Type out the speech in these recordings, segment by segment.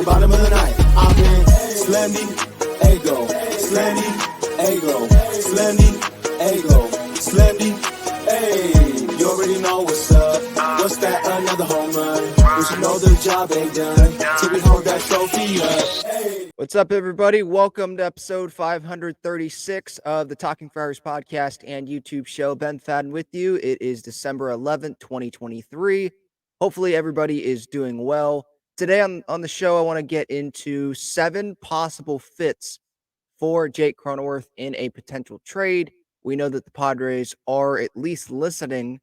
the bottom of the night. I've been slendy, ego, slendy, ego, slendy, ego, slendy, hey. You already know what's up. What's that? Another home run. We should know the job ain't done till we hold that trophy up. Hey. What's up, everybody? Welcome to episode 536 of the Talking Friars podcast and YouTube show. Ben Fadden with you. It is December 11th, 2023. Hopefully, everybody is doing well. Today on the show, I want to get into 7 possible fits for Jake Cronenworth in a potential trade. We know that the Padres are at least listening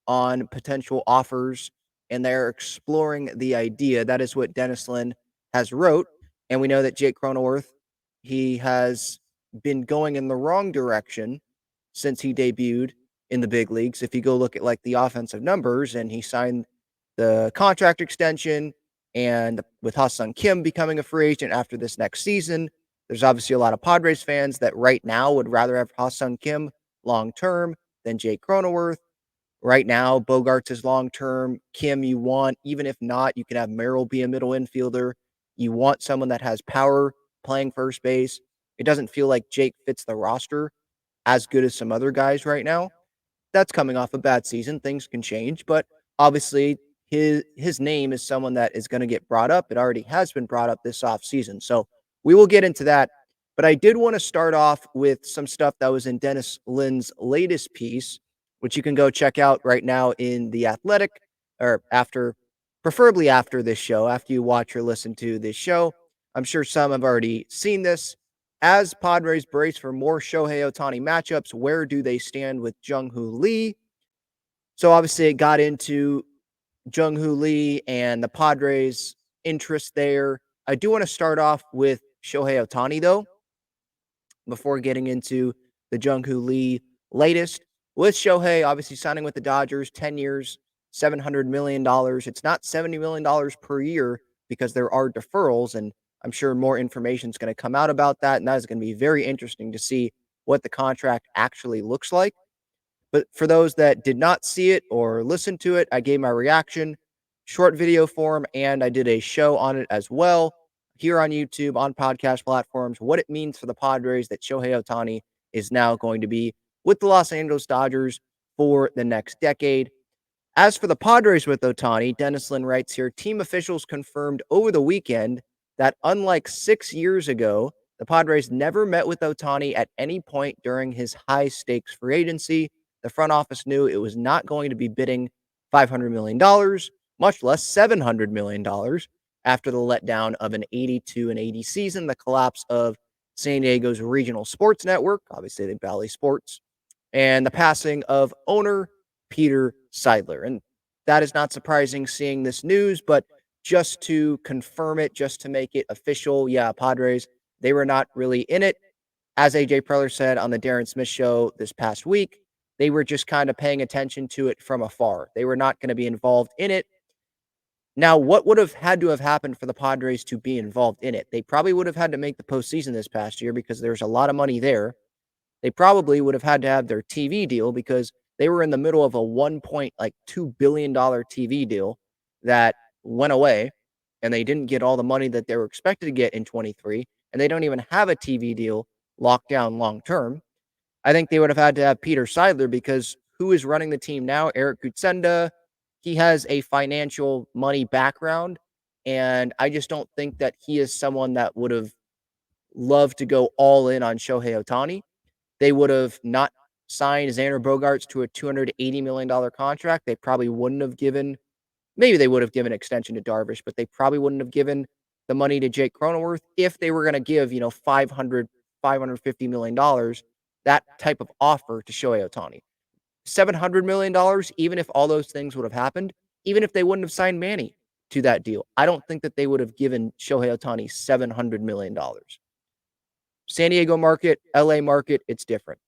on potential offers, and they're exploring the idea. That is what Dennis Lin has wrote. And we know that Jake Cronenworth, he has been going in the wrong direction since he debuted in the big leagues. If you go look at like the offensive numbers, and he signed the contract extension, and with Ha-Seong Kim becoming a free agent after this next season, there's obviously a lot of Padres fans that right now would rather have Ha-Seong Kim long term than Jake Cronenworth. Right now, Bogarts is long term. Kim, you want, even if not, you can have Merrill be a middle infielder. You want someone that has power playing first base. It doesn't feel like Jake fits the roster as good as some other guys right now. That's coming off a bad season. Things can change, but obviously his name is someone that is going to get brought up. It already has been brought up this offseason. So we will get into that. But I did want to start off with some stuff that was in Dennis Lin's latest piece, which you can go check out right now in The Athletic, or preferably after this show, after you watch or listen to this show. I'm sure some have already seen this. As Padres brace for more Shohei Ohtani matchups, where do they stand with Jung-Hoo Lee? So obviously it got into Jung-Hoo Lee and the Padres' interest there. I do want to start off with Shohei Ohtani, though, before getting into the Jung-Hoo Lee latest. With Shohei, obviously signing with the Dodgers, 10 years, $700 million. It's not $70 million per year because there are deferrals, and I'm sure more information is going to come out about that, and that is going to be very interesting to see what the contract actually looks like. But for those that did not see it or listen to it, I gave my reaction, short video form, and I did a show on it as well here on YouTube, on podcast platforms, what it means for the Padres that Shohei Ohtani is now going to be with the Los Angeles Dodgers for the next decade. As for the Padres with Ohtani, Dennis Lin writes here, team officials confirmed over the weekend that unlike 6 years ago, the Padres never met with Ohtani at any point during his high-stakes free agency. The front office knew it was not going to be bidding $500 million, much less $700 million, after the letdown of an 82-80 season, the collapse of San Diego's regional sports network, obviously the Valley Sports, and the passing of owner Peter Seidler. And that is not surprising seeing this news, but just to confirm it, just to make it official, yeah, Padres, they were not really in it. As AJ Preller said on the Darren Smith show this past week, they were just kind of paying attention to it from afar. They were not going to be involved in it. Now, what would have had to have happened for the Padres to be involved in it? They probably would have had to make the postseason this past year because there's a lot of money there. They probably would have had to have their TV deal because they were in the middle of a $1.2 billion TV deal that went away, and they didn't get all the money that they were expected to get in 23, and they don't even have a TV deal locked down long term. I think they would have had to have Peter Seidler because who is running the team now? Eric Kutsenda. He has a financial money background, and I just don't think that he is someone that would have loved to go all in on Shohei Ohtani. They would have not signed Xander Bogaerts to a $280 million contract. They probably wouldn't have given, maybe they would have given extension to Darvish, but they probably wouldn't have given the money to Jake Cronenworth if they were going to give, $550 million, that type of offer to Shohei Ohtani. $700 million, even if all those things would have happened, even if they wouldn't have signed Manny to that deal, I don't think that they would have given Shohei Ohtani $700 million. San Diego market, LA market, it's different.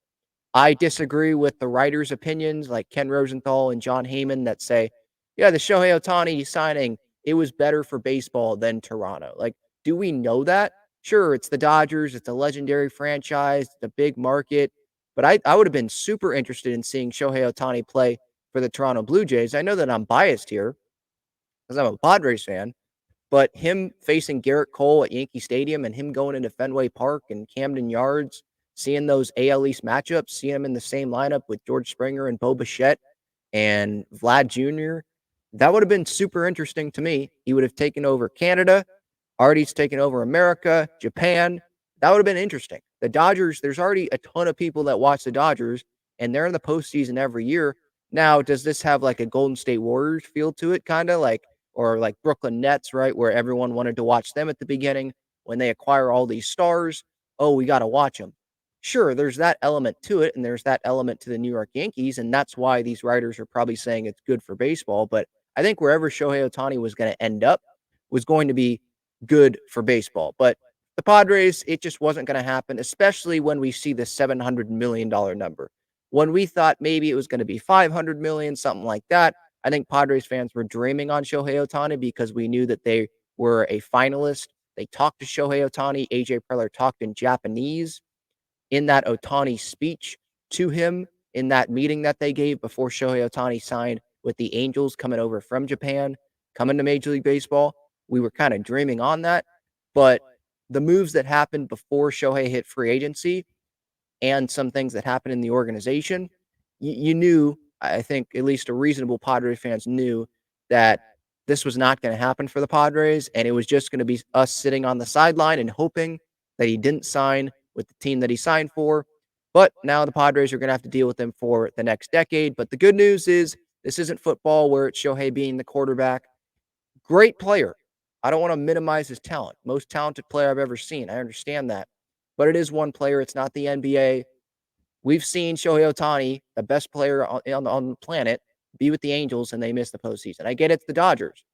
I disagree with the writers' opinions like Ken Rosenthal and John Heyman that say, yeah, the Shohei Ohtani signing, it was better for baseball than Toronto. Like, do we know that? Sure, it's the Dodgers. It's a legendary franchise. It's a big market. But I would have been super interested in seeing Shohei Ohtani play for the Toronto Blue Jays. I know that I'm biased here because I'm a Padres fan. But him facing Garrett Cole at Yankee Stadium and him going into Fenway Park and Camden Yards, seeing those AL East matchups, seeing him in the same lineup with George Springer and Bo Bichette and Vlad Jr., that would have been super interesting to me. He would have taken over Canada. Artie's taken over America, Japan. That would have been interesting. The Dodgers, there's already a ton of people that watch the Dodgers, and they're in the postseason every year. Now, does this have like a Golden State Warriors feel to it, kind of like, or like Brooklyn Nets, right? Where everyone wanted to watch them at the beginning when they acquire all these stars. Oh, we got to watch them. Sure, there's that element to it, and there's that element to the New York Yankees, and that's why these writers are probably saying it's good for baseball. But I think wherever Shohei Ohtani was going to end up was going to be good for baseball. But the Padres, it just wasn't going to happen, especially when we see the $700 million number. When we thought maybe it was going to be 500 million, something like that, I think Padres fans were dreaming on Shohei Ohtani because we knew that they were a finalist. They talked to Shohei Ohtani. AJ Preller talked in Japanese in that Ohtani speech to him in that meeting that they gave before Shohei Ohtani signed with the Angels coming over from Japan, coming to Major League Baseball. We were kind of dreaming on that. But the moves that happened before Shohei hit free agency and some things that happened in the organization, you knew, I think at least a reasonable Padres fans knew that this was not going to happen for the Padres, and it was just going to be us sitting on the sideline and hoping that he didn't sign with the team that he signed for. But now the Padres are going to have to deal with him for the next decade. But the good news is this isn't football where it's Shohei being the quarterback. Great player. I don't want to minimize his talent. Most talented player I've ever seen. I understand that. But it is one player. It's not the NBA. We've seen Shohei Ohtani, the best player on the planet, be with the Angels and they miss the postseason. I get it's the Dodgers.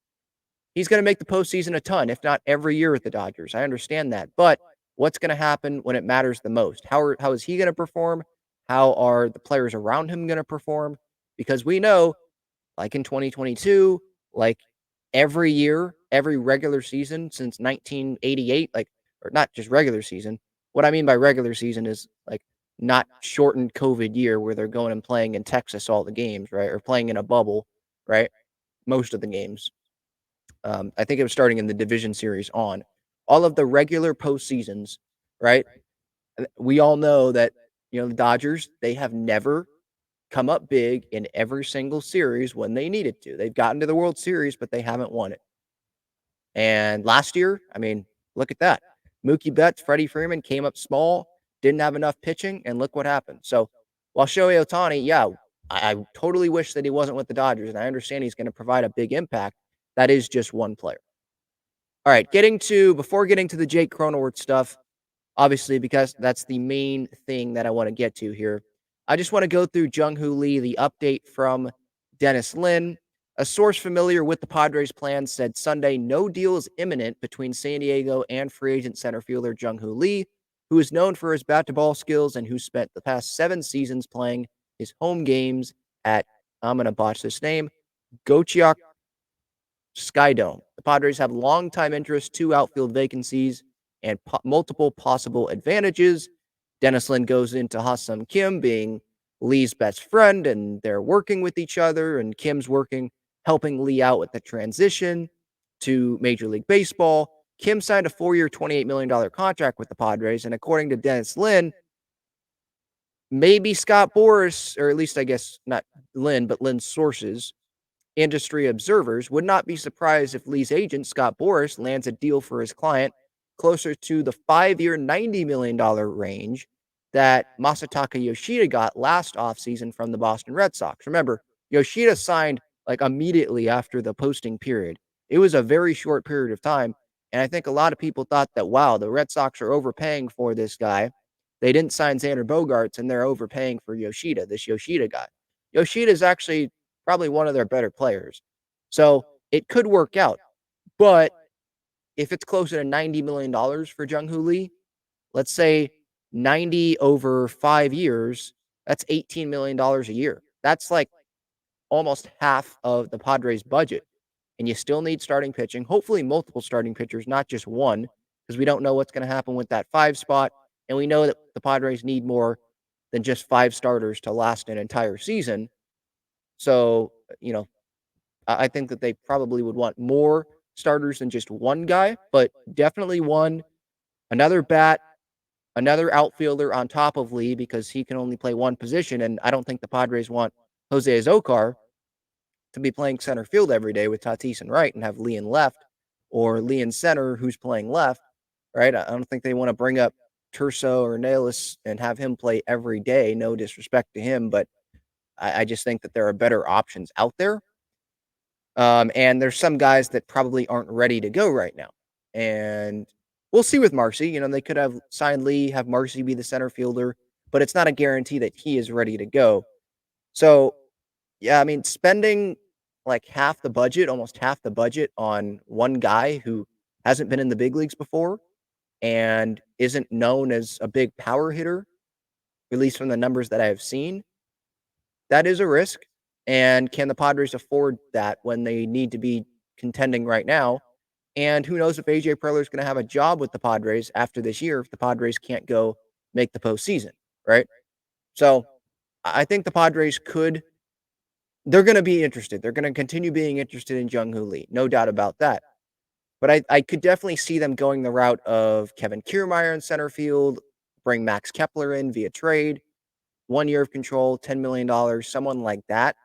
He's going to make the postseason a ton, if not every year with the Dodgers. I understand that. But what's going to happen when it matters the most? How is he going to perform? How are the players around him going to perform? Because we know, like in 2022, like every year, every regular season since 1988, like, or not just regular season. What I mean by regular season is like not shortened COVID year where they're going and playing in Texas all the games, right? Or playing in a bubble, right? Most of the games. I think it was starting in the division series on all of the regular postseasons, right? We all know that, the Dodgers, they have never come up big in every single series when they needed to. They've gotten to the World Series, but they haven't won it. And last year, I mean, look at that. Mookie Betts, Freddie Freeman came up small, didn't have enough pitching, and look what happened. So while Shohei Ohtani, yeah, I totally wish that he wasn't with the Dodgers, and I understand he's going to provide a big impact. That is just one player. All right, before getting to the Jake Cronenworth stuff, obviously, because that's the main thing that I want to get to here. I just want to go through Jung-Hoo Lee, the update from Dennis Lin. A source familiar with the Padres' plans said Sunday no deal is imminent between San Diego and free agent center fielder Jung-Hoo Lee, who is known for his bat-to-ball skills and who spent the past 7 seasons playing his home games at, I'm going to botch this name, Gochiak Skydome. The Padres have long-time interest, 2 outfield vacancies, and multiple possible advantages. Dennis Lin goes into Ha-Seong Kim being Lee's best friend, and they're working with each other, and Kim's helping Lee out with the transition to Major League Baseball. Kim signed a 4-year, $28 million contract with the Padres, and according to Dennis Lin, maybe Scott Boras, or at least I guess not Lin, but Lin's sources, industry observers, would not be surprised if Lee's agent, Scott Boras, lands a deal for his client closer to the 5-year, $90 million range that Masataka Yoshida got last offseason from the Boston Red Sox. Remember, Yoshida signed like immediately after the posting period. It was a very short period of time. And I think a lot of people thought that, wow, the Red Sox are overpaying for this guy. They didn't sign Xander Bogaerts, and they're overpaying for Yoshida, this Yoshida guy. Yoshida is actually probably one of their better players. So it could work out. But if it's closer to $90 million for Jung-Hoo Lee, let's say 90 over 5 years, that's $18 million a year. That's like almost half of the Padres' budget. And you still need starting pitching, hopefully multiple starting pitchers, not just one, because we don't know what's going to happen with that 5 spot. And we know that the Padres need more than just 5 starters to last an entire season. So, I think that they probably would want more starters than just one guy, but definitely one, another bat, another outfielder on top of Lee because he can only play one position. And I don't think the Padres want Jose Azocar to be playing center field every day with Tatis and right and have Lee in left or Lee in center who's playing left, right? I don't think they want to bring up Turso or Nalis and have him play every day. No disrespect to him, but I just think that there are better options out there. And there's some guys that probably aren't ready to go right now. And we'll see with Marcy. They could have signed Lee, have Marcy be the center fielder, but it's not a guarantee that he is ready to go. So, yeah, I mean, spending like half the budget, almost half the budget on one guy who hasn't been in the big leagues before and isn't known as a big power hitter, at least from the numbers that I have seen, that is a risk. And can the Padres afford that when they need to be contending right now? And who knows if AJ Preller is going to have a job with the Padres after this year if the Padres can't go make the postseason, right? So I think the Padres they're going to be interested. They're going to continue being interested in Jung Hoo Lee, no doubt about that. But I could definitely see them going the route of Kevin Kiermaier in center field, bring Max Kepler in via trade, 1 year of control, $10 million, someone like that.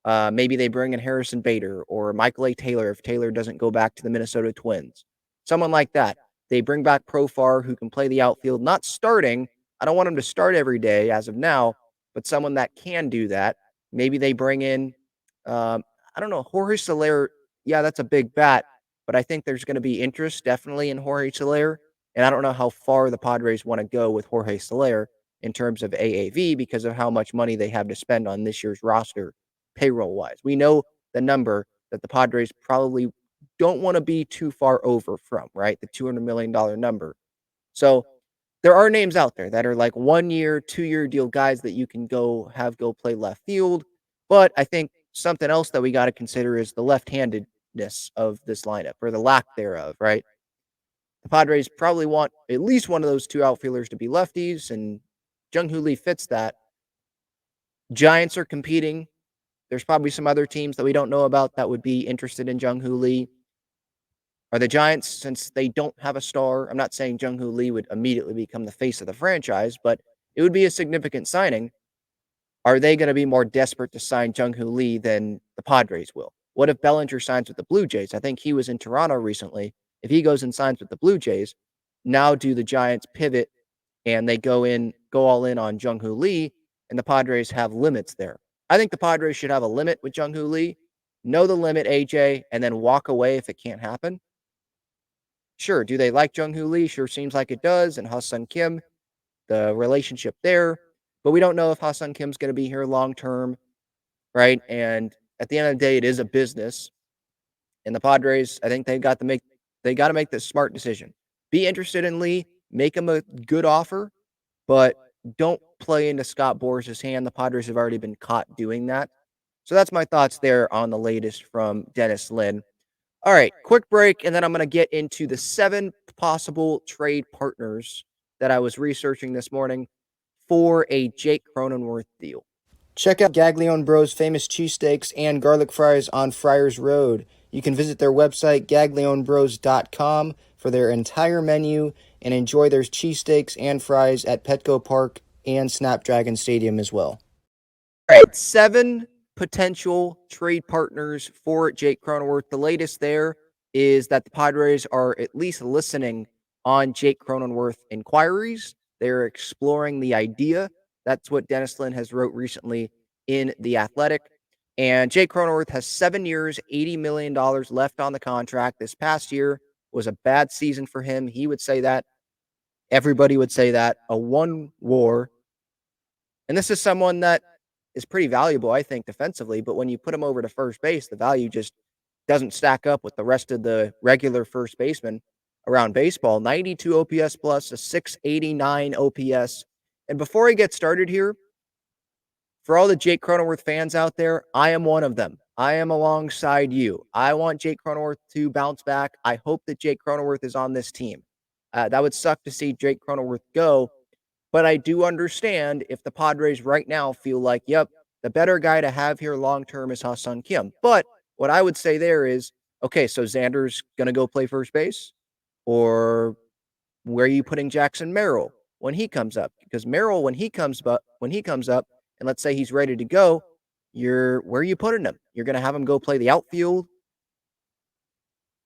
Maybe they bring in Harrison Bader or Michael A. Taylor if Taylor doesn't go back to the Minnesota Twins. Someone like that. They bring back Profar who can play the outfield, not starting. I don't want him to start every day as of now, but someone that can do that. Maybe they bring in, I don't know, Jorge Soler. Yeah, that's a big bat, but I think there's going to be interest definitely in Jorge Soler. And I don't know how far the Padres want to go with Jorge Soler in terms of AAV because of how much money they have to spend on this year's roster payroll wise. We know the number that the Padres probably don't want to be too far over from, right? The $200 million number. So there are names out there that are like 1 year, 2 year deal guys that you can go play left field. But I think something else that we got to consider is the left handedness of this lineup or the lack thereof, right? The Padres probably want at least one of those two outfielders to be lefties, and Jung Hoo Lee fits that. Giants are competing. There's probably some other teams that we don't know about that would be interested in Jung Hoo Lee. Are the Giants, since they don't have a star, I'm not saying Jung Hoo Lee would immediately become the face of the franchise, but it would be a significant signing. Are they going to be more desperate to sign Jung Hoo Lee than the Padres will? What if Bellinger signs with the Blue Jays? I think he was in Toronto recently. If he goes and signs with the Blue Jays, now do the Giants pivot and they go all in on Jung Hoo Lee, and the Padres have limits there? I think the Padres should have a limit with Jung Hoo Lee, know the limit, AJ, and then walk away if it can't happen. Sure, do they like Jung Hoo Lee? Sure seems like it does. And Ha-Seong Kim, the relationship there. But we don't know if Ha-Seong Kim's going to be here long term, right? And at the end of the day, it is a business. And the Padres, I think they got to make this smart decision. Be interested in Lee, make him a good offer, but don't play into Scott Boras' hand. The Padres have already been caught doing that. So that's my thoughts there on the latest from Dennis Lin. All right, quick break, and then I'm going to get into the 7 possible trade partners that I was researching this morning for a Jake Cronenworth deal. Check out Gaglione Bros' famous cheesesteaks and garlic fries on Friars Road. You can visit their website, gaglionebros.com, for their entire menu and enjoy their cheesesteaks and fries at Petco Park and Snapdragon Stadium as well. All right, 7 potential trade partners for Jake Cronenworth. The latest there is that the Padres are at least listening on Jake Cronenworth inquiries. They're exploring the idea. That's what Dennis Lin has wrote recently in The Athletic. And Jake Cronenworth has 7 years, $80 million left on the contract. This past year was a bad season for him. He would say that. Everybody would say that. A 1 WAR. And this is someone that is pretty valuable, I think, defensively. But when you put him over to first base, the value just doesn't stack up with the rest of the regular first basemen around baseball. 92 OPS plus, a 689 OPS. And before I get started here, for all the Jake Cronenworth fans out there, I am one of them. I am alongside you. I want Jake Cronenworth to bounce back. I hope that Jake Cronenworth is on this team. That would suck to see Jake Cronenworth go, but I do understand if the Padres right now feel like, yep, the better guy to have here long-term is Ha-Seong Kim. But what I would say there is okay, so Xander's going to go play first base? Or where are you putting Jackson Merrill when he comes up? Because Merrill, when he comes up, and let's say he's ready to go, where are you putting him? You're going to have him go play the outfield.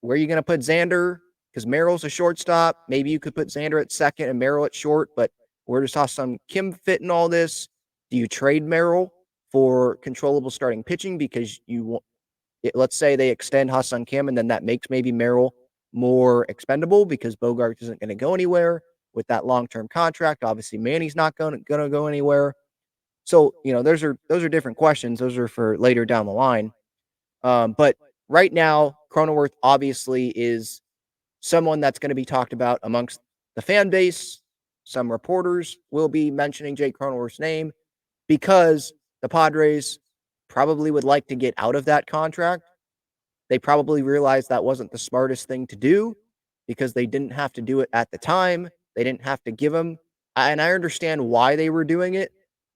Where are you going to put Xander? Because Merrill's a shortstop. Maybe you could put Xander at second and Merrill at short, but where does Ha-Seong Kim fit in all this? Do you trade Merrill for controllable starting pitching because you want? Let's say they extend Ha-Seong Kim, and then that makes maybe Merrill more expendable because Bogart isn't going to go anywhere with that long-term contract. Obviously, Manny's not going to go anywhere. So those are different questions. Those are for later down the line. But right now, Cronenworth obviously is someone that's going to be talked about amongst the fan base. Some reporters will be mentioning Jake Cronenworth's name because the Padres probably would like to get out of that contract. They probably realized that wasn't the smartest thing to do because they didn't have to do it at the time. They didn't have to give him, and I understand why they were doing it,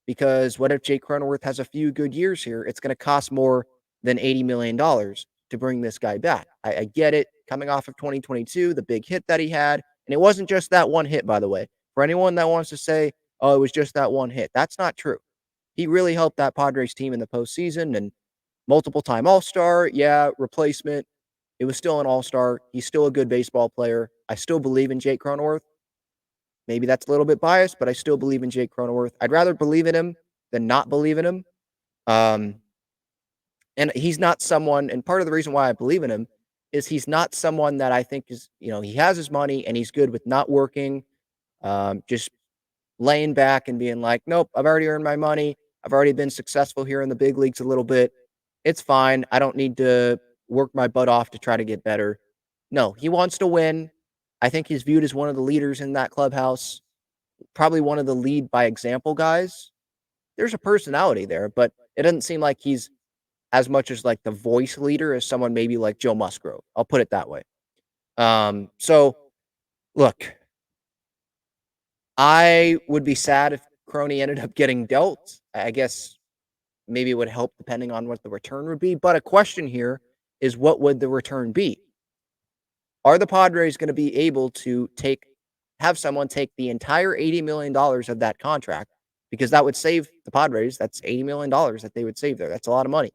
because what if Jake Cronenworth has a few good years here? It's going to cost more than $80 million to bring this guy back. I get it. Coming off of 2022, the big hit that he had, and it wasn't just that one hit, by the way. For anyone that wants to say, oh, it was just that one hit, that's not true. He really helped that Padres team in the postseason and multiple time All-Star. Yeah, replacement. It was still an All-Star. He's still a good baseball player. I still believe in Jake Cronenworth. Maybe that's a little bit biased, but I still believe in Jake Cronenworth. I'd rather believe in him than not believe in him. And he's not someone, and part of the reason why I believe in him is he's not someone that I think is, he has his money and he's good with not working, just laying back and being like, nope, I've already earned my money. I've already been successful here in the big leagues a little bit. It's fine. I don't need to work my butt off to try to get better. No, he wants to win. I think he's viewed as one of the leaders in that clubhouse, probably one of the lead by example guys. There's a personality there, but it doesn't seem like he's as much as like the voice leader as someone maybe like Joe Musgrove. I'll put it that way. So look, I would be sad if Crony ended up getting dealt. I guess maybe it would help depending on what the return would be. But a question here is, what would the return be? Are the Padres going to be able to have someone take the entire $80 million of that contract? Because that would save the Padres. That's $80 million that they would save there. That's a lot of money.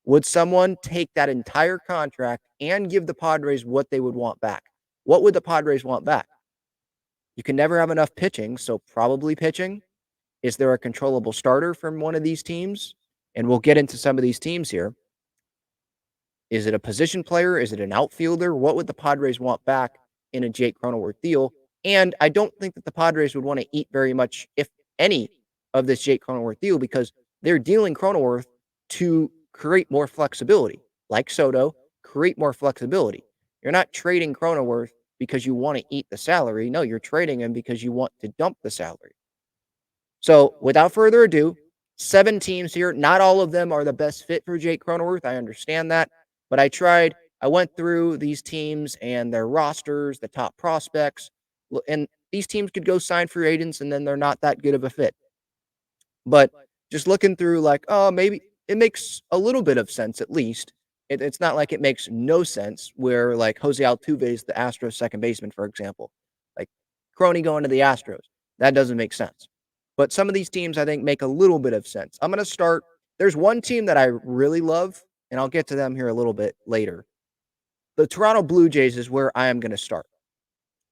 Would someone take that entire contract and give the Padres what they would want back? What would the Padres want back? You can never have enough pitching, so probably pitching. Is there a controllable starter from one of these teams? And we'll get into some of these teams here. Is it a position player? Is it an outfielder? What would the Padres want back in a Jake Cronenworth deal? And I don't think that the Padres would want to eat very much, if any, of this Jake Cronenworth deal, because they're dealing Cronenworth to create more flexibility. Like Soto, create more flexibility. You're not trading Cronenworth because you want to eat the salary. No, you're trading him because you want to dump the salary. So without further ado, 7 teams here. Not all of them are the best fit for Jake Cronenworth. I understand that. But I went through these teams and their rosters, the top prospects, and these teams could go sign free agents and then they're not that good of a fit. But just looking through, like, oh, maybe it makes a little bit of sense at least. It's not like it makes no sense where, like, Jose Altuve is the Astros second baseman, for example. Like, Crony going to the Astros. That doesn't make sense. But some of these teams, I think, make a little bit of sense. I'm going to start. There's one team that I really love, and I'll get to them here a little bit later. The Toronto Blue Jays is where I am going to start.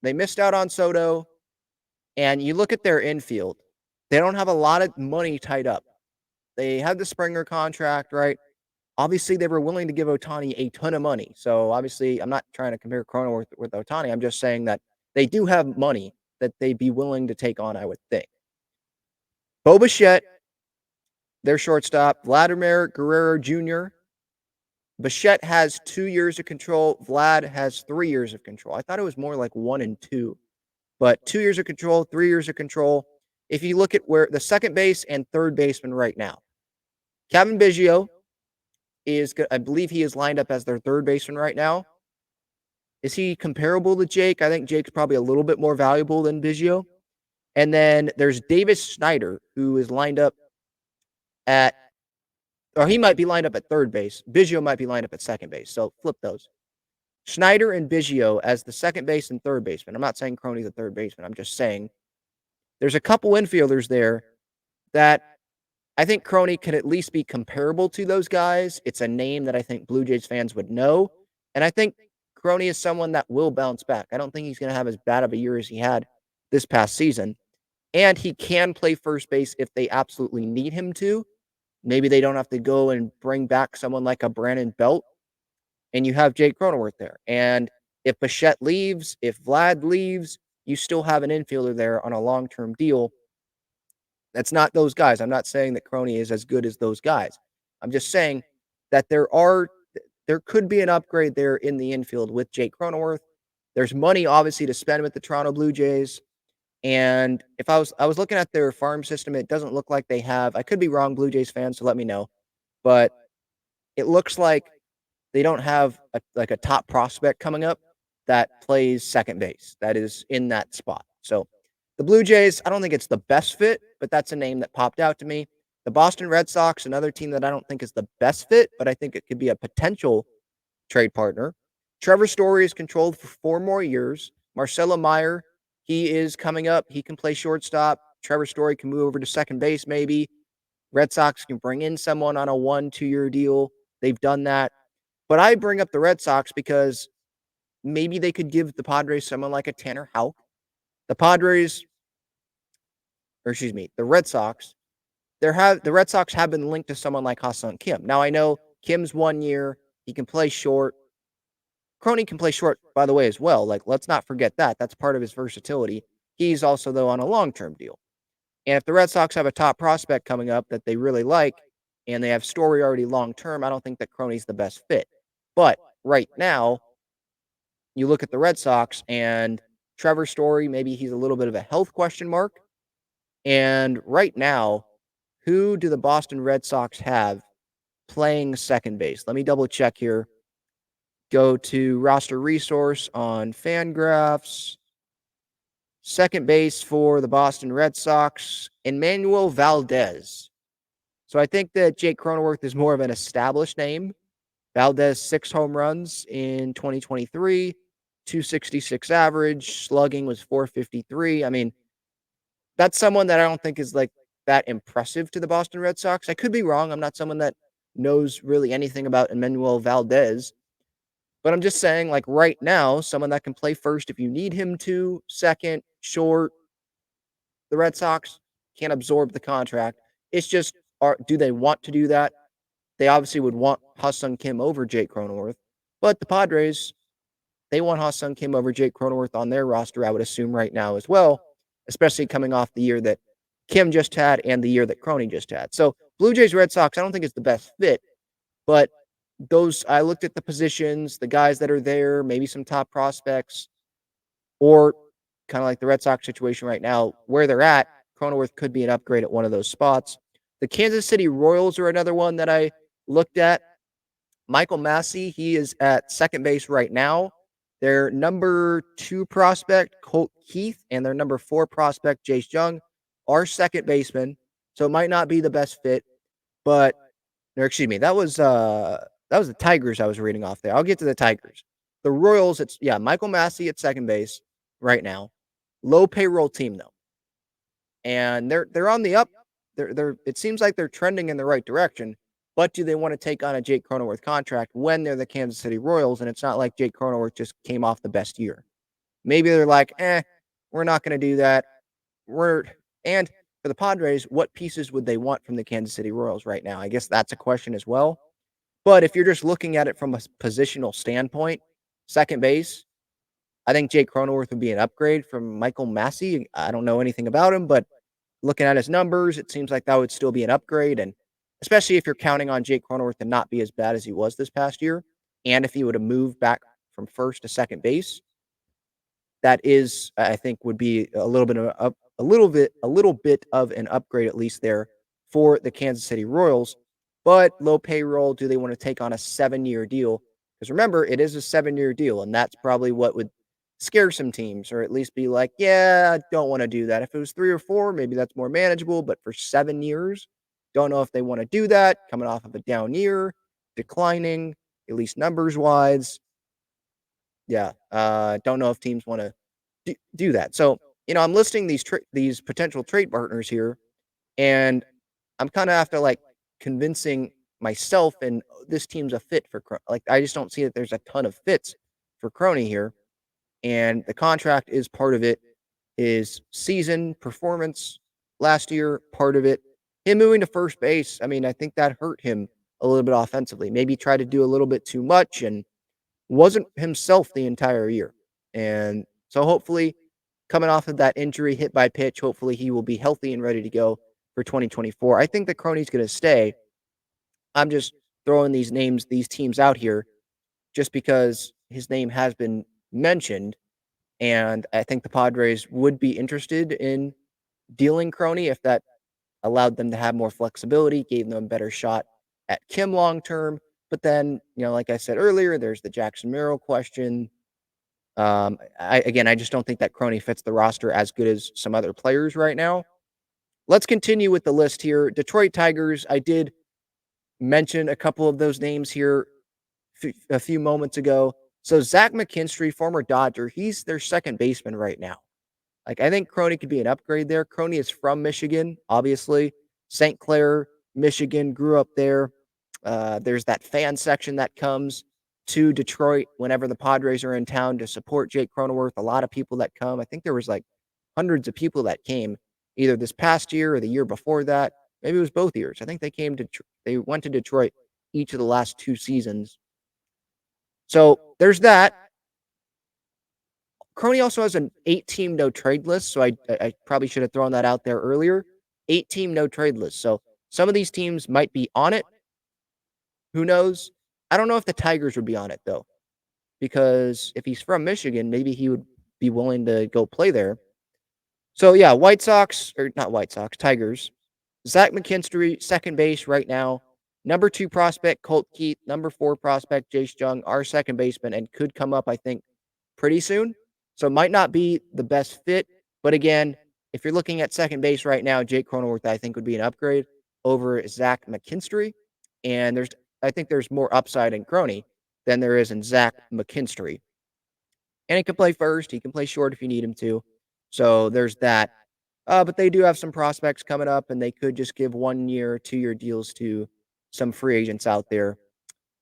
They missed out on Soto, and you look at their infield. They don't have a lot of money tied up. They have the Springer contract, right? Obviously, they were willing to give Ohtani a ton of money. So, obviously, I'm not trying to compare Cronenworth with Ohtani. I'm just saying that they do have money that they'd be willing to take on, I would think. Bo Bichette, their shortstop, Vladimir Guerrero Jr. Bichette has 2 years of control. Vlad has 3 years of control. I thought it was more like 1 and 2. But 2 years of control, 3 years of control. If you look at where the second base and third baseman right now, Kevin Biggio is, I believe he is lined up as their third baseman right now. Is he comparable to Jake? I think Jake's probably a little bit more valuable than Biggio. And then there's Davis Snyder, who is lined up at Or he might be lined up at third base. Biggio might be lined up at second base. So flip those. Schneider and Biggio as the second base and third baseman. I'm not saying Croney's a third baseman. I'm just saying there's a couple infielders there that I think Croney could at least be comparable to those guys. It's a name that I think Blue Jays fans would know. And I think Croney is someone that will bounce back. I don't think he's going to have as bad of a year as he had this past season. And he can play first base if they absolutely need him to. Maybe they don't have to go and bring back someone like a Brandon Belt, and you have Jake Cronenworth there. And if Bichette leaves, if Vlad leaves, you still have an infielder there on a long-term deal. That's not those guys. I'm not saying that Croney is as good as those guys. I'm just saying that there could be an upgrade there in the infield with Jake Cronenworth. There's money obviously to spend with the Toronto Blue Jays. And if I was looking at their farm system, it doesn't look like they have. I could be wrong, Blue Jays fans, so let me know. But it looks like they don't have a top prospect coming up that plays second base, that is in that spot. So the Blue Jays, I don't think it's the best fit, but that's a name that popped out to me. The Boston Red Sox, another team that I don't think is the best fit, but I think it could be a potential trade partner. Trevor Story is controlled for 4 more years. Marcelo Meyer, he is coming up. He can play shortstop. Trevor Story can move over to second base maybe. Red Sox can bring in someone on a 1-2-year deal. They've done that. But I bring up the Red Sox because maybe they could give the Padres someone like a Tanner Houck. The Red Sox, the Red Sox have been linked to someone like Ha-Seong Kim. Now I know Kim's 1 year, he can play short. Croney can play short, by the way, as well. Like, let's not forget that. That's part of his versatility. He's also, though, on a long-term deal. And if the Red Sox have a top prospect coming up that they really like, and they have Story already long-term, I don't think that Croney's the best fit. But right now, you look at the Red Sox and Trevor Story, maybe he's a little bit of a health question mark. And right now, who do the Boston Red Sox have playing second base? Let me double check here. Go to roster resource on Fangraphs. Second base for the Boston Red Sox, Emmanuel Valdez. So I think that Jake Cronenworth is more of an established name. Valdez, 6 home runs in 2023, 266 average, slugging was 453. I mean, that's someone that I don't think is like that impressive to the Boston Red Sox. I could be wrong. I'm not someone that knows really anything about Emmanuel Valdez. But I'm just saying, like right now, someone that can play first if you need him to, second, short. The Red Sox can't absorb the contract. It's just, do they want to do that? They obviously would want Ha-Seong Kim over Jake Cronenworth. But the Padres, they want Ha-Seong Kim over Jake Cronenworth on their roster, I would assume, right now as well, especially coming off the year that Kim just had and the year that Croney just had. So Blue Jays, Red Sox, I don't think it's the best fit, but I looked at the positions, the guys that are there, maybe some top prospects, or kind of like the Red Sox situation right now, where they're at, Cronenworth could be an upgrade at one of those spots. The Kansas City Royals are another one that I looked at. Michael Massey, he is at second base right now. Their number 2 prospect, Colt Keith, and their number 4 prospect, Jace Jung, are second basemen. So it might not be the best fit, but that was the Tigers I was reading off there. I'll get to the Tigers. The Royals, it's Michael Massey at second base right now. Low payroll team though. And they're on the up. It seems like they're trending in the right direction. But do they want to take on a Jake Cronenworth contract when they're the Kansas City Royals and it's not like Jake Cronenworth just came off the best year? Maybe they're like, we're not going to do that. And for the Padres, what pieces would they want from the Kansas City Royals right now? I guess that's a question as well. But if you're just looking at it from a positional standpoint, second base, I think Jake Cronenworth would be an upgrade from Michael Massey. I don't know anything about him, but looking at his numbers, it seems like that would still be an upgrade. And especially if you're counting on Jake Cronenworth to not be as bad as he was this past year, and if he would have moved back from first to second base, that is, I think, would be a little bit of an upgrade at least there for the Kansas City Royals. But low payroll, do they want to take on a 7-year deal? Because remember, it is a 7-year deal, and that's probably what would scare some teams, or at least be like, yeah, I don't want to do that. If it was 3 or 4, maybe that's more manageable. But for 7 years, Don't know if they want to do that, coming off of a down year, declining, at least numbers wise. Yeah, don't know if teams want to do that. So, I'm listing these potential trade partners here, and I'm kind of after like convincing myself and this team's a fit for like I just don't see that there's a ton of fits for Crony here, and the contract is part of it. His season performance last year, part of it. Him moving to first base, I mean, I think that hurt him a little bit offensively. Maybe tried to do a little bit too much and wasn't himself the entire year. And so hopefully, coming off of that injury hit by pitch, hopefully he will be healthy and ready to go for 2024. I think that Crony's going to stay. I'm just throwing these teams out here just because his name has been mentioned. And I think the Padres would be interested in dealing Crony if that allowed them to have more flexibility, gave them a better shot at Kim long term. But then, like I said earlier, there's the Jackson Merrill question. I just don't think that Crony fits the roster as good as some other players right now. Let's continue with the list here. Detroit Tigers, I did mention a couple of those names here a few moments ago. So Zach McKinstry, former Dodger, he's their second baseman right now. Like, I think Crony could be an upgrade there. Crony is from Michigan, obviously. St. Clair, Michigan, grew up there. There's that fan section that comes to Detroit whenever the Padres are in town to support Jake Cronenworth. A lot of people that come. I think there was like hundreds of people that came either this past year or the year before that. Maybe it was both years. I think they went to Detroit each of the last 2 seasons. So there's that. Crony also has an 8-team no trade list, so I probably should have thrown that out there earlier. 8-team no trade list. So some of these teams might be on it. Who knows? I don't know if the Tigers would be on it though, because if he's from Michigan, maybe he would be willing to go play there. So yeah, White Sox or not White Sox, Tigers. Zach McKinstry, second base right now. Number 2 prospect Colt Keith, number 4 prospect Jace Jung, our second baseman, and could come up, I think, pretty soon. So it might not be the best fit. But again, if you're looking at second base right now, Jake Cronenworth, I think, would be an upgrade over Zach McKinstry. And I think there's more upside in Crony than there is in Zach McKinstry. And he can play first. He can play short if you need him to. So there's that. But they do have some prospects coming up, and they could just give 1-year, 2-year deals to some free agents out there.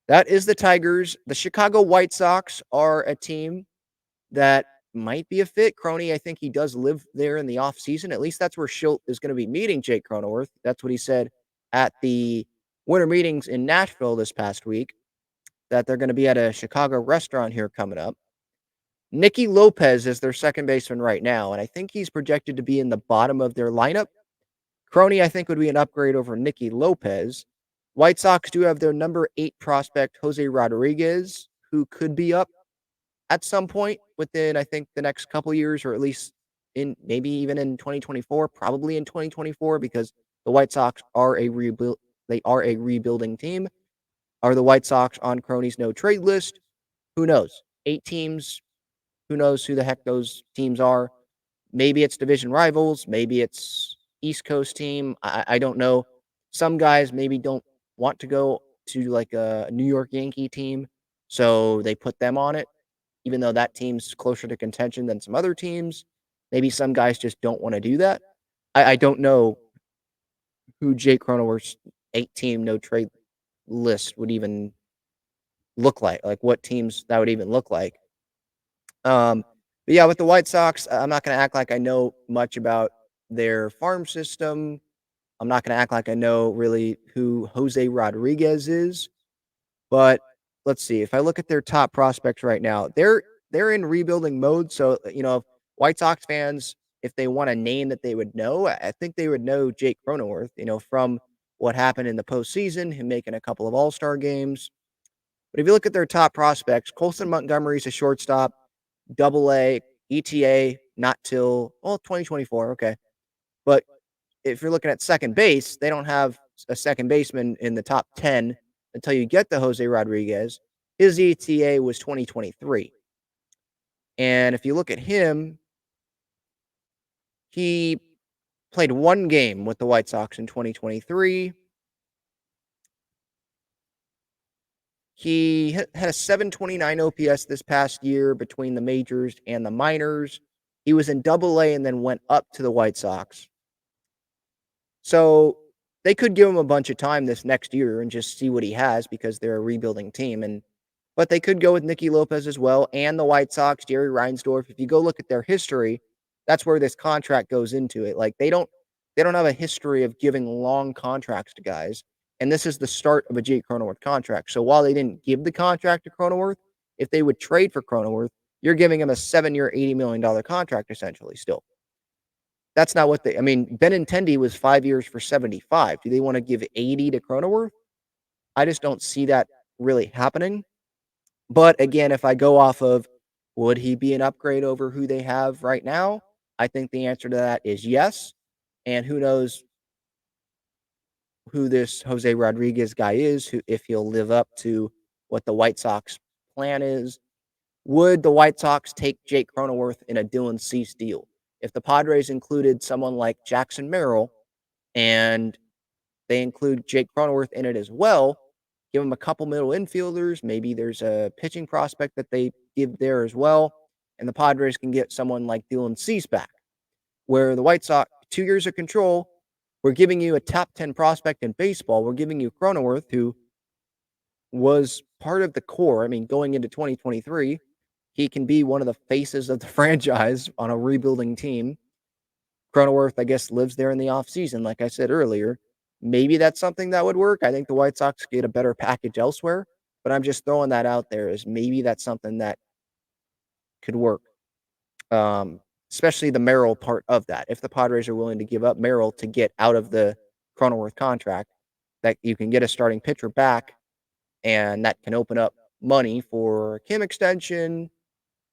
That is the Tigers. The Chicago White Sox are a team that might be a fit. Crony, I think he does live there in the offseason. At least that's where Schilt is going to be meeting Jake Cronenworth. That's what he said at the winter meetings in Nashville this past week, that they're going to be at a Chicago restaurant here coming up. Nicky Lopez is their second baseman right now, and I think he's projected to be in the bottom of their lineup. Crony, I think, would be an upgrade over Nicky Lopez. White Sox do have their number 8 prospect, Jose Rodriguez, who could be up at some point within, I think, the next couple years, or at least in maybe even in 2024, probably in 2024, because the White Sox are a rebuilding team. Are the White Sox on Crony's no trade list? Who knows? 8 teams. Who knows who the heck those teams are? Maybe it's division rivals. Maybe it's East Coast team. I don't know. Some guys maybe don't want to go to like a New York Yankee team, so they put them on it, even though that team's closer to contention than some other teams. Maybe some guys just don't want to do that. I don't know who Jake Cronenworth's 8-team no trade list would even look like what teams that would even look like. But yeah, with the White Sox, I'm not going to act like I know much about their farm system. I'm not going to act like I know really who Jose Rodriguez is. But let's see. If I look at their top prospects right now, they're in rebuilding mode. So White Sox fans, if they want a name that they would know, I think they would know Jake Cronenworth. From what happened in the postseason, him making a couple of All-Star games. But if you look at their top prospects, Colson Montgomery's a shortstop, AA, ETA, not till 2024. Okay, but if you're looking at second base, they don't have a second baseman in the top 10 until you get to Jose Rodriguez. His ETA was 2023. And if you look at him, he played one game with the White Sox in 2023. He had a 729 OPS this past year between the majors and the minors. He was in Double-A and then went up to the White Sox. So they could give him a bunch of time this next year and just see what he has because they're a rebuilding team. But they could go with Nicky Lopez as well and the White Sox, Jerry Reinsdorf. If you go look at their history, that's where this contract goes into it. Like they don't have a history of giving long contracts to guys. And this is the start of a Jake Cronenworth contract. So while they didn't give the contract to Cronenworth, if they would trade for Cronenworth, you're giving him a 7-year, $80 million contract essentially still. That's not what I mean, Benintendi was 5 years for 75. Do they want to give 80 to Cronenworth? I just don't see that really happening. But again, if I go off of would he be an upgrade over who they have right now? I think the answer to that is yes. And who knows who this Jose Rodriguez guy is, if he'll live up to what the White Sox plan is. Would the White Sox take Jake Cronenworth in a Dylan Cease deal? If the Padres included someone like Jackson Merrill and they include Jake Cronenworth in it as well, give him a couple middle infielders, maybe there's a pitching prospect that they give there as well, and the Padres can get someone like Dylan Cease back, where the White Sox, 2 years of control, we're giving you a top 10 prospect in baseball. We're giving you Cronenworth, who was part of the core. I mean, going into 2023, he can be one of the faces of the franchise on a rebuilding team. Cronenworth, I guess, lives there in the offseason, like I said earlier. Maybe that's something that would work. I think the White Sox get a better package elsewhere, but I'm just throwing that out there as maybe that's something that could work. Especially the Merrill part of that. If the Padres are willing to give up Merrill to get out of the Cronenworth contract, that you can get a starting pitcher back, and that can open up money for Kim extension,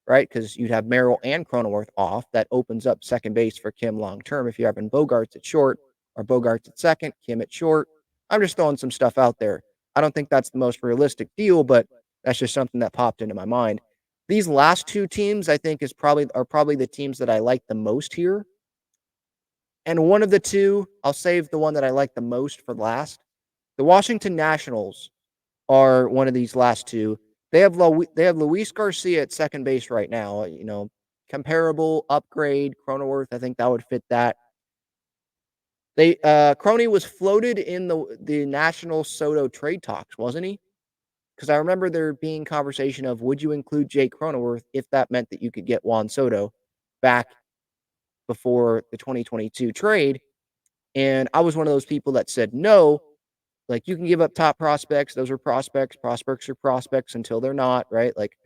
right? Because you'd have Merrill and Cronenworth off. That opens up second base for Kim long term. If you're having Bogarts at short or Bogarts at second, Kim at short. I'm just throwing some stuff out there. I don't think that's the most realistic deal, but that's just something that popped into my mind. These last two teams, I think, are probably the teams that I like the most here. And one of the two, I'll save the one that I like the most for last. The Washington Nationals are one of these last two. They have Luis Garcia at second base right now. Comparable upgrade. Cronenworth, I think that would fit that. Croney was floated in the National Soto trade talks, wasn't he? Because I remember there being conversation of would you include Jake Cronenworth if that meant that you could get Juan Soto back before the 2022 trade. And I was one of those people that said no. Like, you can give up top prospects. Those are prospects. Prospects are prospects until they're not, right? Like,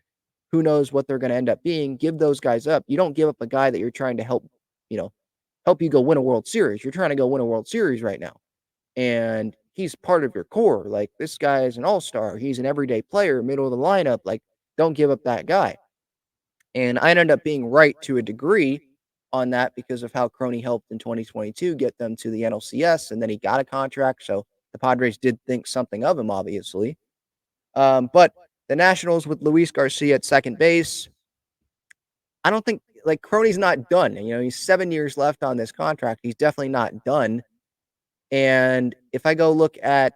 who knows what they're going to end up being. Give those guys up. You don't give up a guy that you're trying to help you go win a World Series. You're trying to go win a World Series right now. And he's part of your core. Like, this guy is an all-star. He's an everyday player, middle of the lineup. Like, don't give up that guy. And I ended up being right to a degree on that because of how Croney helped in 2022 get them to the NLCS, and then he got a contract. So the Padres did think something of him, obviously. But the Nationals with Luis Garcia at second base, I don't think, like, Croney's not done. He's 7 years left on this contract. He's definitely not done. And if I go look at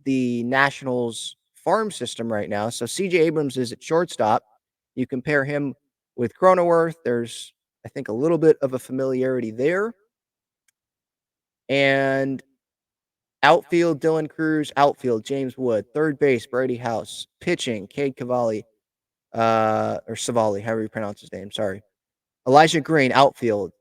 the Nationals farm system right now, so CJ Abrams is at shortstop. You compare him with Cronenworth, there's, I think, a little bit of a familiarity there. And outfield, Dylan Cruz. Outfield, James Wood. Third base, Brady House. Pitching, Cade Cavalli. Or Savali, however you pronounce his name. Sorry. Elijah Green, outfield.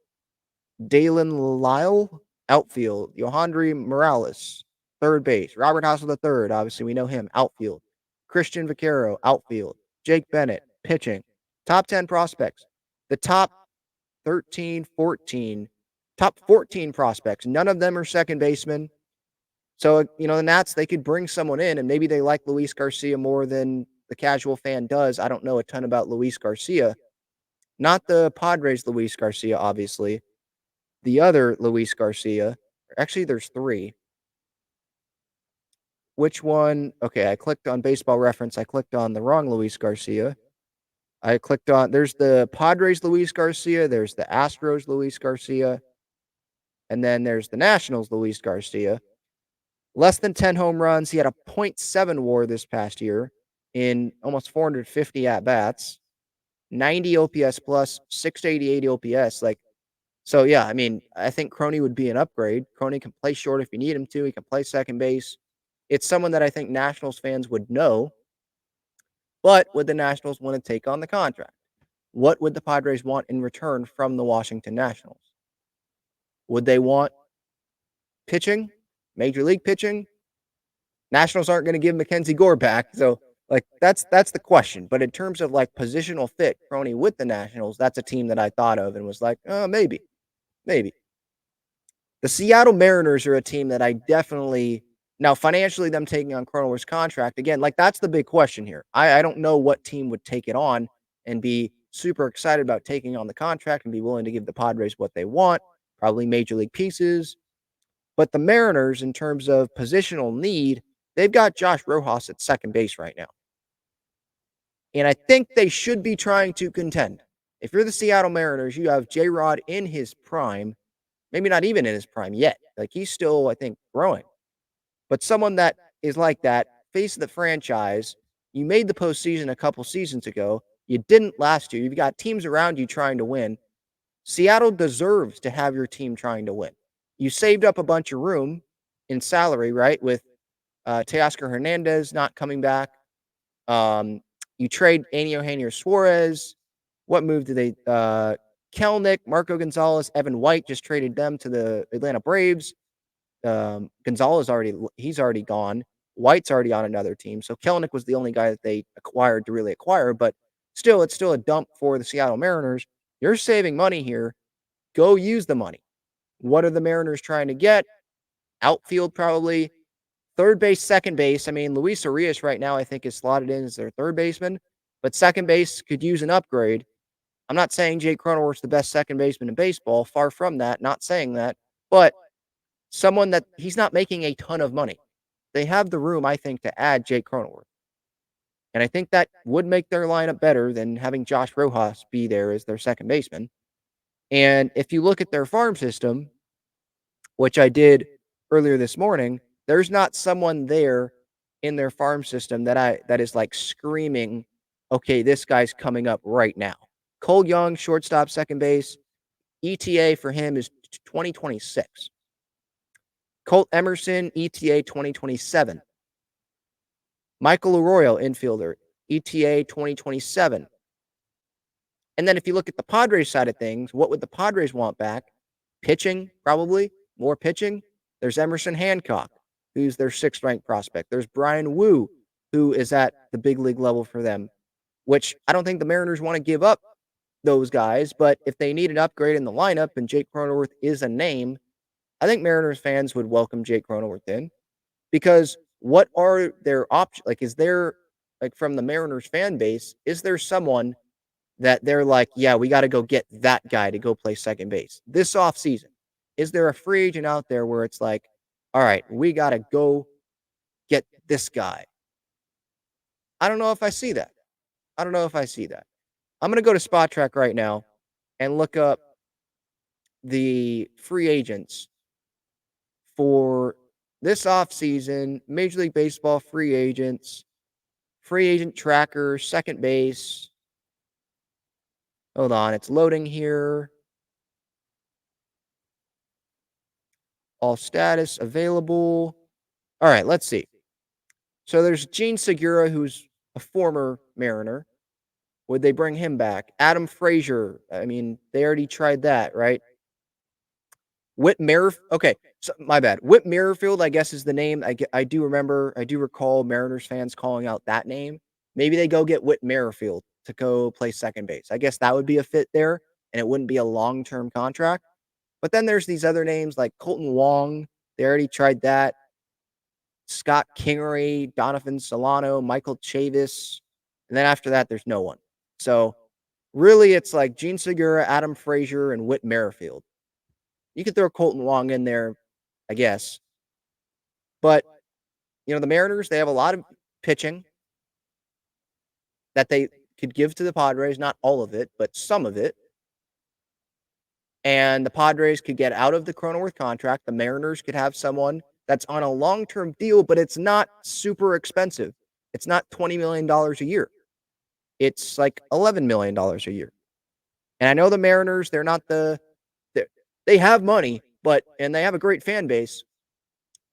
Dalen Lyle, outfield. Yohandri Morales, third base. Robert House the third. Obviously, we know him. Outfield. Christian Vaquero, outfield. Jake Bennett, pitching. Top 10 prospects. The top 13, 14, top 14 prospects. None of them are second basemen. So, the Nats, they could bring someone in, and maybe they like Luis Garcia more than the casual fan does. I don't know a ton about Luis Garcia. Not the Padres Luis Garcia, obviously. The other Luis Garcia. Actually, there's three. Which one? Okay, I clicked on Baseball Reference. I clicked on the wrong Luis Garcia. There's the Padres Luis Garcia. There's the Astros Luis Garcia. And then there's the Nationals, Luis Garcia. Less than 10 home runs. He had a .7 WAR this past year in almost 450 at bats, 90 OPS plus, 680 OPS. So yeah, I mean, I think Croney would be an upgrade. Croney can play short if you need him to. He can play second base. It's someone that I think Nationals fans would know. But would the Nationals want to take on the contract? What would the Padres want in return from the Washington Nationals? Would they want pitching, major league pitching? Nationals aren't going to give Mackenzie Gore back, so that's the question. But in terms of positional fit, Crony with the Nationals, that's a team that I thought of and was like, oh, maybe. The Seattle Mariners are a team that I definitely now financially them taking on Cronenworth's contract again. That's the big question here. I don't know what team would take it on and be super excited about taking on the contract and be willing to give the Padres what they want. Probably major league pieces, but the Mariners, in terms of positional need, they've got Josh Rojas at second base right now. And I think they should be trying to contend. If you're the Seattle Mariners, you have J-Rod in his prime, maybe not even in his prime yet. He's still, I think, growing. But someone that is like that, face of the franchise, you made the postseason a couple seasons ago. You didn't last year. You've got teams around you trying to win. Seattle deserves to have your team trying to win. You saved up a bunch of room in salary, right? With Teoscar Hernandez not coming back. You trade Anio Eugenio Suarez. What move did they? Kelnick, Marco Gonzalez, Evan White just traded them to the Atlanta Braves. Gonzalez he's already gone. White's already on another team. So Kelnick was the only guy that they acquired to really acquire, but still, it's still a dump for the Seattle Mariners. You're saving money here. Go use the money. What are the Mariners trying to get? Outfield, probably. Third base, second base. I mean, Luis Arias right now, I think, is slotted in as their third baseman, but second base could use an upgrade. I'm not saying Jake Cronenworth's the best second baseman in baseball. Far from that. Not saying that. But someone that he's not making a ton of money. They have the room, I think, to add Jake Cronenworth. And I think that would make their lineup better than having Josh Rojas be there as their second baseman. And if you look at their farm system, which I did earlier this morning, there's not someone there in their farm system that is screaming, okay, this guy's coming up right now. Cole Young, shortstop, second base. ETA for him is 2026. Colt Emerson, ETA 2027. Michael Arroyo, infielder, ETA 2027. And then if you look at the Padres side of things, what would the Padres want back? Pitching, probably. More pitching. There's Emerson Hancock, who's their sixth-ranked prospect. There's Brian Wu, who is at the big league level for them, which I don't think the Mariners want to give up those guys, but if they need an upgrade in the lineup and Jake Cronenworth is a name, I think Mariners fans would welcome Jake Cronenworth in, because what are their options? Is there, from the Mariners fan base, is there someone that they're like, yeah, we got to go get that guy to go play second base this offseason? Is there a free agent out there where it's like, all right, we got to go get this guy? I don't know if I see that. I'm going to go to Spot Track right now and look up the free agents for this offseason. Major League Baseball free agents, free agent tracker, second base. Hold on, it's loading here. All status available. All right, let's see. So there's Gene Segura, who's a former Mariner. Would they bring him back? Adam Frazier. I mean, they already tried that, right? Whit Merrifield. Okay, so my bad. Whit Merrifield, I guess, is the name. I do recall Mariners fans calling out that name. Maybe they go get Whit Merrifield to go play second base. I guess that would be a fit there, and it wouldn't be a long-term contract. But then there's these other names like Colton Wong. They already tried that. Scott Kingery, Donovan Solano, Michael Chavis. And then after that, there's no one. So really, it's like Gene Segura, Adam Frazier, and Whit Merrifield. You could throw Colton Wong in there, I guess. But, the Mariners, they have a lot of pitching that they could give to the Padres. Not all of it, but some of it. and the Padres could get out of the Cronenworth contract. The Mariners could have someone that's on a long-term deal, but it's not super expensive. It's not $20 million a year. It's like $11 million a year. And I know the Mariners, they have money, and they have a great fan base.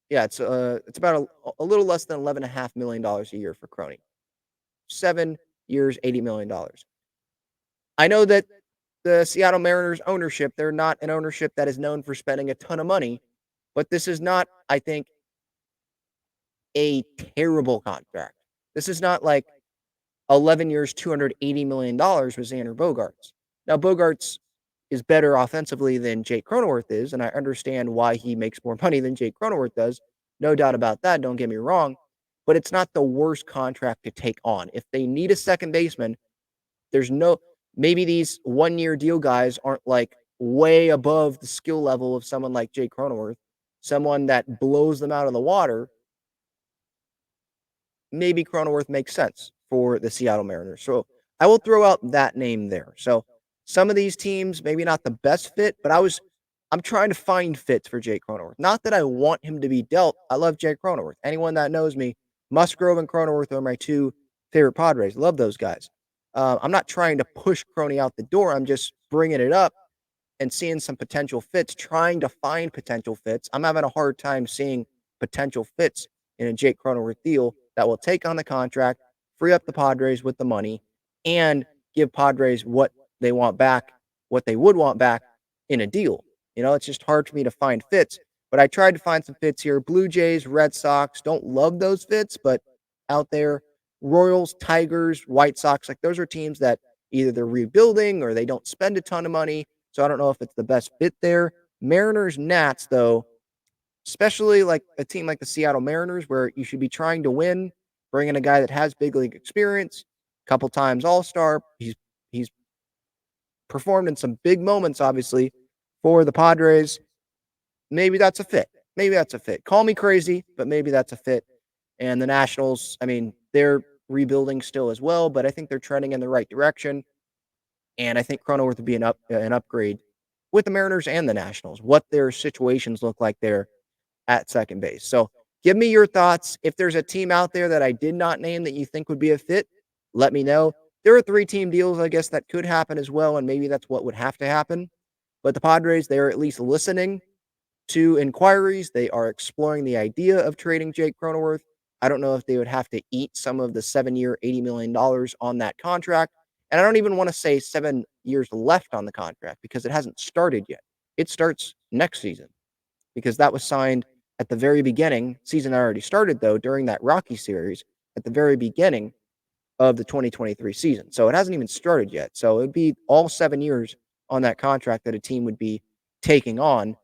Yeah, it's about a little less than $11.5 million a year for Crony. 7 years, $80 million. I know that the Seattle Mariners ownership, they're not an ownership that is known for spending a ton of money, but this is not, I think, a terrible contract. This is not like 11 years, $280 million with Xander Bogaerts. Now, Bogaerts is better offensively than Jake Cronenworth is, and I understand why he makes more money than Jake Cronenworth does. No doubt about that. Don't get me wrong. But it's not the worst contract to take on. If they need a second baseman, maybe these 1-year deal guys aren't like way above the skill level of someone like Jake Cronenworth, someone that blows them out of the water. Maybe Cronenworth makes sense for the Seattle Mariners. So I will throw out that name there. So some of these teams, maybe not the best fit, but I'm trying to find fits for Jake Cronenworth. Not that I want him to be dealt. I love Jake Cronenworth. Anyone that knows me, Musgrove and Cronenworth are my two favorite Padres. Love those guys. I'm not trying to push Crony out the door. I'm just bringing it up and seeing some potential fits, trying to find potential fits. I'm having a hard time seeing potential fits in a Jake Cronenworth deal that will take on the contract, free up the Padres with the money, and give Padres what they want back, what they would want back in a deal. It's just hard for me to find fits, but I tried to find some fits here. Blue Jays, Red Sox, don't love those fits, but out there, Royals, Tigers, White Sox, like those are teams that either they're rebuilding or they don't spend a ton of money. So I don't know if it's the best fit there. Mariners, Nats, though, especially like a team like the Seattle Mariners, where you should be trying to win, bring in a guy that has big league experience, couple times All-Star. He's performed in some big moments, obviously, for the Padres. Maybe that's a fit. Maybe that's a fit. Call me crazy, but maybe that's a fit. And the Nationals, I mean, they're rebuilding still as well, but I think they're trending in the right direction. And I think Cronenworth would be an upgrade with the Mariners and the Nationals, what their situations look like there at second base. So give me your thoughts. If there's a team out there that I did not name that you think would be a fit, let me know. There are 3-team deals, I guess, that could happen as well, and maybe that's what would have to happen. But the Padres, they are at least listening to inquiries. They are exploring the idea of trading Jake Cronenworth. I don't know if they would have to eat some of the 7-year, $80 million on that contract. And I don't even want to say 7 years left on the contract because it hasn't started yet. It starts next season because that was signed at the very beginning. Season already started, though, during that Rocky series at the very beginning of the 2023 season. So it hasn't even started yet. So it would be all 7 years on that contract that a team would be taking on.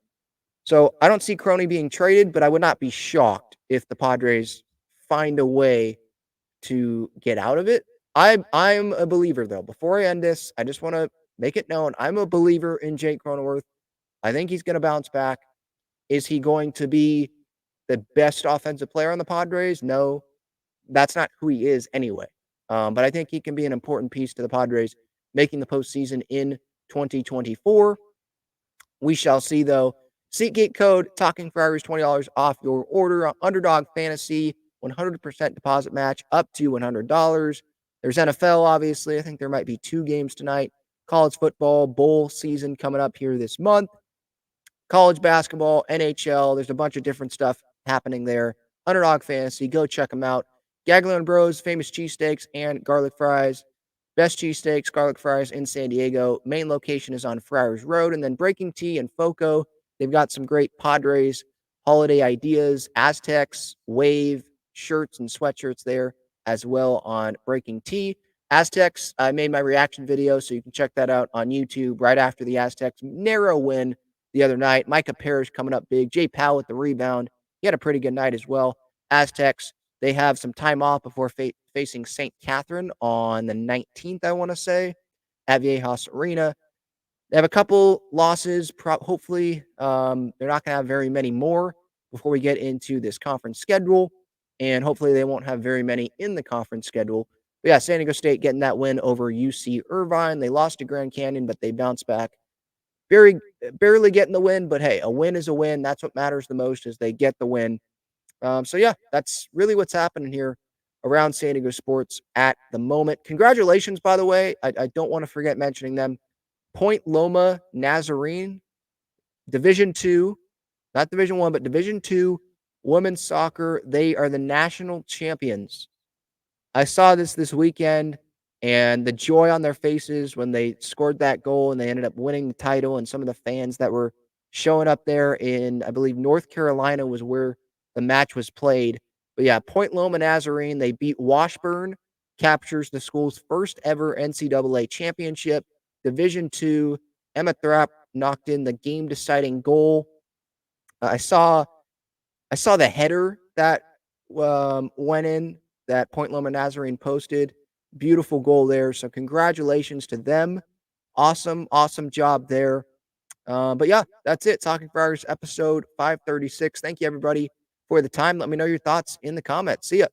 So I don't see Crony being traded, but I would not be shocked if the Padres find a way to get out of it. I'm a believer, though. Before I end this, I just want to make it known I'm a believer in Jake Cronenworth. I think he's going to bounce back. Is he going to be the best offensive player on the Padres? No, that's not who he is anyway. But I think he can be an important piece to the Padres making the postseason in 2024. We shall see, though. SeatGeek code Talking Friars, $20 off your order on Underdog Fantasy, 100% deposit match up to $100. There's NFL, obviously. I think there might be 2 games tonight. College football bowl season coming up here this month. College basketball, NHL. There's a bunch of different stuff happening there. Underdog Fantasy, go check them out. Gagler and Bros, famous cheesesteaks and garlic fries. Best cheesesteaks, garlic fries in San Diego. Main location is on Friars Road. And then Breaking Tea and Foco. They've got some great Padres holiday ideas. Aztecs, Wave, shirts and sweatshirts there as well on Breaking Tea. Aztecs, I made my reaction video, so you can check that out on YouTube right after the Aztecs narrow win the other night. Micah Parrish coming up big. Jay Powell with the rebound. He had a pretty good night as well. Aztecs, they have some time off before facing St. Catherine on the 19th, I want to say, at Viejas Arena. They have a couple losses. Hopefully, they're not going to have very many more before we get into this conference schedule. And hopefully, they won't have very many in the conference schedule. But yeah, San Diego State getting that win over UC Irvine. They lost to Grand Canyon, but they bounced back very barely getting the win, but hey, a win is a win. That's what matters the most is they get the win. So yeah, that's really what's happening here around San Diego sports at the moment. Congratulations, by the way. I don't want to forget mentioning them. Point Loma Nazarene, Division Two, not Division One, but Division Two women's soccer. They are the national champions. I saw this weekend, and the joy on their faces when they scored that goal and they ended up winning the title, and some of the fans that were showing up there in, I believe, North Carolina was where the match was played. But yeah, Point Loma Nazarene, they beat Washburn, captures the school's first ever NCAA championship. Division Two, Emma Thrapp knocked in the game deciding goal. I saw I saw the header that went in that Point Loma Nazarene posted. Beautiful goal there. So congratulations to them. Awesome, awesome job there. But yeah, that's it. Talking Friars episode 536. Thank you everybody for the time. Let me know your thoughts in the comments. See ya.